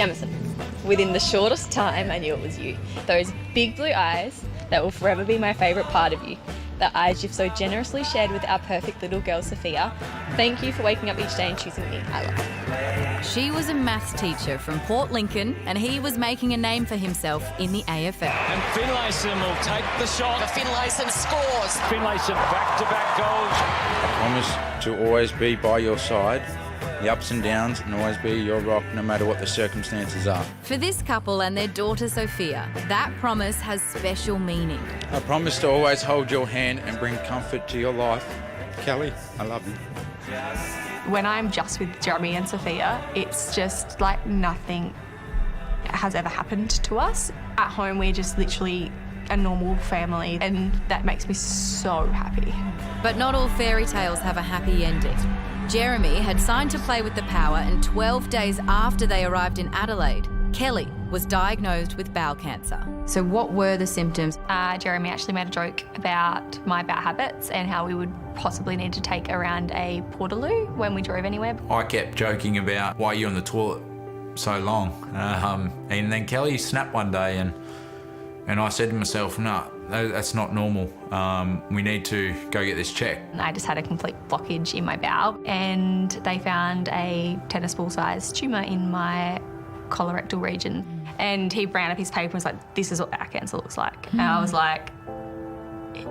Jamison. Within the shortest time, I knew it was you. Those big blue eyes that will forever be my favourite part of you. The eyes you've so generously shared with our perfect little girl, Sophia. Thank you for waking up each day and choosing me. I love you. She was a maths teacher from Port Lincoln, and he was making a name for himself in the AFL. And Finlayson will take the shot. Finlayson scores. Finlayson back-to-back goals. I promise to always be by your side, the ups and downs, and always be your rock no matter what the circumstances are. For this couple and their daughter Sophia, that promise has special meaning. I promise to always hold your hand and bring comfort to your life. Kelly, I love you. When I'm just with Jeremy and Sophia, it's just like nothing has ever happened to us. At home, we're just literally a normal family, and that makes me so happy. But not all fairy tales have a happy ending. Jeremy had signed to play with the Power, and 12 days after they arrived in Adelaide, Kellie was diagnosed with bowel cancer. So what were the symptoms? Jeremy actually made a joke about my bad habits and how we would possibly need to take around a portaloo when we drove anywhere. I kept joking about why you're on the toilet so long. And then Kelly snapped one day and I said to myself, no, that's not normal. We need to go get this checked. I just had a complete blockage in my bowel, and they found a tennis ball sized tumour in my colorectal region. And he ran up his paper and was like, this is what bowel cancer looks like. And I was like,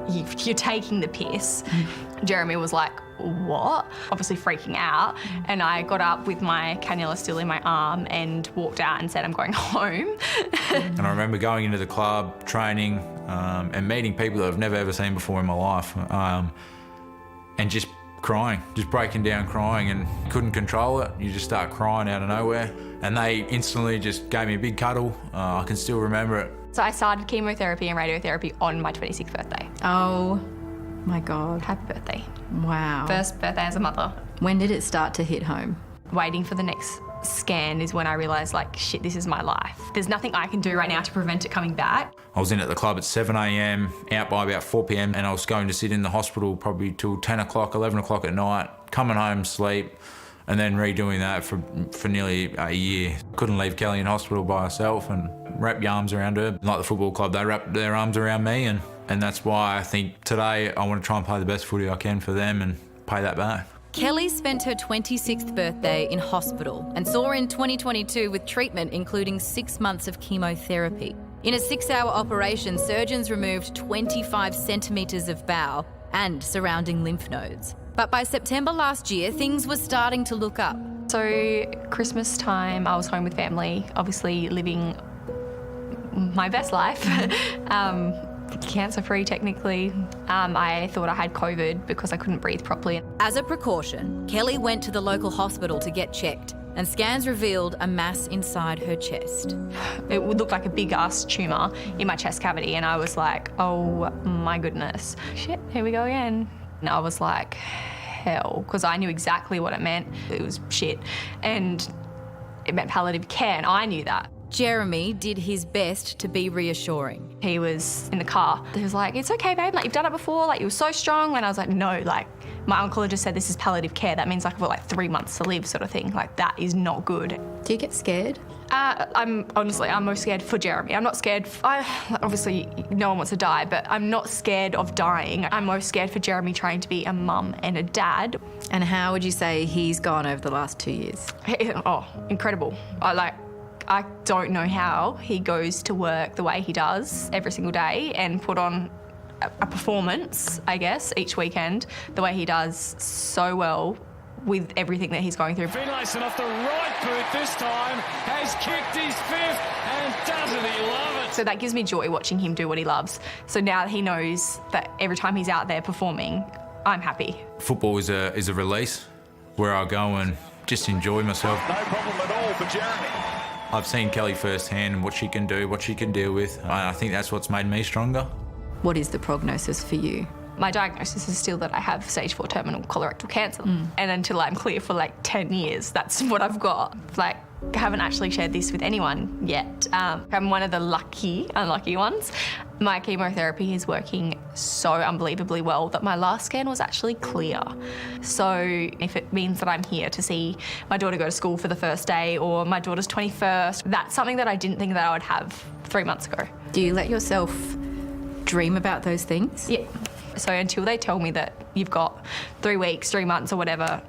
you're taking the piss. Jeremy was like, what? Obviously freaking out. And I got up with my cannula still in my arm and walked out and said, I'm going home. And I remember going into the club, training, and meeting people that I've never ever seen before in my life, and just crying, just breaking down crying, and couldn't control it. You just start crying out of nowhere. And they instantly just gave me a big cuddle. I can still remember it. So I started chemotherapy and radiotherapy on my 26th birthday. Oh my God. Happy birthday. Wow. First birthday as a mother. When did it start to hit home? Waiting for the next scan is when I realised, like, shit, this is my life. There's nothing I can do right now to prevent it coming back. I was in at the club at 7 a.m, out by about 4 p.m, and I was going to sit in the hospital probably till 10 o'clock, 11 o'clock at night, coming home, sleep, and then redoing that for nearly a year. Couldn't leave Kelly in hospital by herself and wrap your arms around her. Like the football club, they wrapped their arms around me, and that's why I think today I want to try and play the best footy I can for them and pay that back. Kellie spent her 26th birthday in hospital and saw in 2022 with treatment including 6 months of chemotherapy. In a 6-hour operation, surgeons removed 25 centimetres of bowel and surrounding lymph nodes. But by September last year, things were starting to look up. So Christmas time, I was home with family, obviously living my best life. Cancer-free technically. I thought I had COVID because I couldn't breathe properly. As a precaution, Kellie went to the local hospital to get checked, and scans revealed a mass inside her chest. It would look like a big-ass tumour in my chest cavity, and I was like, oh my goodness. Shit, here we go again. And I was like, hell, because I knew exactly what it meant. It was shit, and it meant palliative care, and I knew that. Jeremy did his best to be reassuring. He was in the car. He was like, it's okay, babe, like, you've done it before, like, you were so strong. And I was like, no, like, my oncologist said this is palliative care. That means, like, I've got, like, 3 months to live sort of thing. Like, that is not good. Do you get scared? I'm most scared for Jeremy. I'm not scared, obviously no one wants to die, but I'm not scared of dying. I'm most scared for Jeremy trying to be a mum and a dad. And how would you say he's gone over the last 2 years? Oh, incredible. I don't know how he goes to work the way he does every single day and put on a performance, I guess, each weekend, the way he does so well with everything that he's going through. Finlayson off the right boot this time, has kicked his fifth, and doesn't he love it? So that gives me joy watching him do what he loves. So now that he knows that every time he's out there performing, I'm happy. Football is a release where I go and just enjoy myself. No problem at all for Jeremy. I've seen Kelly firsthand and what she can do, what she can deal with. I think that's what's made me stronger. What is the prognosis for you? My diagnosis is still that I have stage 4 terminal colorectal cancer. And until I'm clear for like 10 years, that's what I've got. Like, I haven't actually shared this with anyone yet. I'm one of the unlucky ones. My chemotherapy is working so unbelievably well that my last scan was actually clear. So if it means that I'm here to see my daughter go to school for the first day or my daughter's 21st, that's something that I didn't think that I would have 3 months ago. Do you let yourself dream about those things? Yeah. So until they tell me that you've got 3 weeks, 3 months or whatever,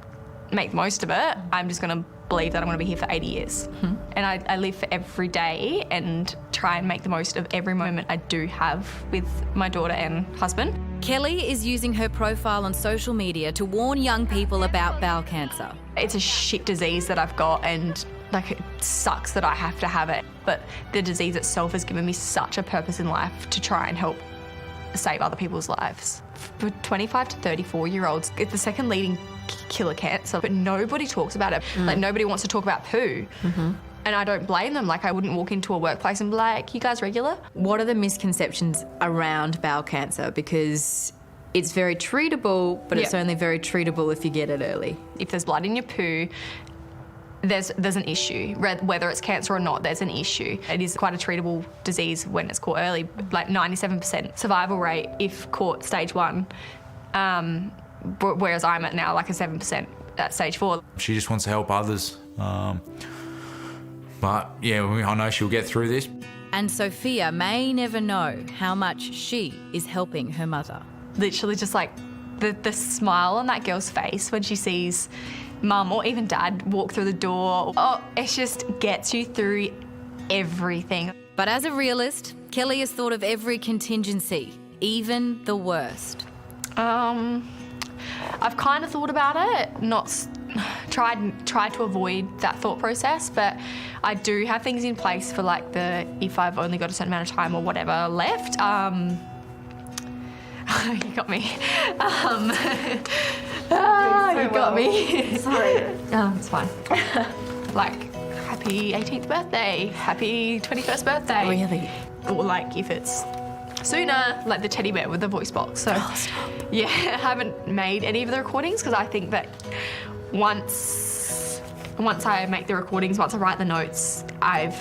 make the most of it, I'm just going to believe that I'm going to be here for 80 years. And I live for every day and try and make the most of every moment I do have with my daughter and husband. Kellie is using her profile on social media to warn young people about bowel cancer. It's a shit disease that I've got and like it sucks that I have to have it. But the disease itself has given me such a purpose in life to try and help save other people's lives. For 25 to 34-year-olds, it's the second leading killer cancer, but nobody talks about it. Like nobody wants to talk about poo. And I don't blame them. Like I wouldn't walk into a workplace and be like, you guys regular? What are the misconceptions around bowel cancer? Because it's very treatable, but it's only very treatable if you get it early. If there's blood in your poo, there's an issue. Whether it's cancer or not, there's an issue. It is quite a treatable disease when it's caught early, like 97% survival rate if caught stage 1, whereas I'm at now like a 7% at stage 4. She just wants to help others. But yeah, I know she'll get through this. And Sophia may never know how much she is helping her mother. Literally just like the smile on that girl's face when she sees mum or even dad walk through the door. Oh, it just gets you through everything. But as a realist, Kellie has thought of every contingency, even the worst. I've kind of thought about it, not tried to avoid that thought process, but I do have things in place for like if I've only got a certain amount of time or whatever left. You got me. You got me. Sorry. It's fine. Like, happy 18th birthday, happy 21st birthday. Really? Or like if it's sooner, like the teddy bear with the voice box. So yeah, I haven't made any of the recordings because I think that once I make the recordings, once I write the notes, I've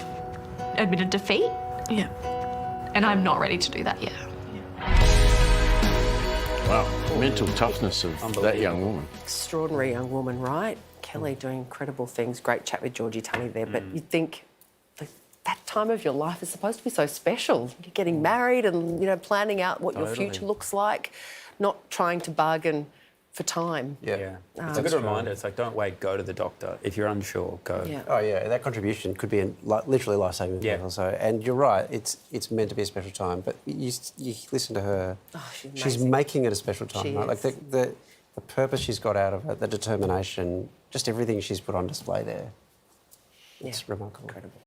admitted defeat. Yeah. And I'm not ready to do that yet. Wow, mental toughness of that young woman. Extraordinary young woman, right? Kellie doing incredible things. Great chat with Georgie Tunney there, but you'd think that time of your life is supposed to be so special. You're getting married and, planning out what your future looks like, not trying to bargain for time. Yeah. It's a good reminder. It's like, don't wait, go to the doctor. If you're unsure, go. Yeah. Oh, yeah, that contribution could be literally life-saving. Yeah. Also. And you're right, it's meant to be a special time, but you listen to her. Oh, she's making it a special time, She right? is. Like the purpose she's got out of it, the determination, just everything she's put on display there. It's remarkable. Incredible.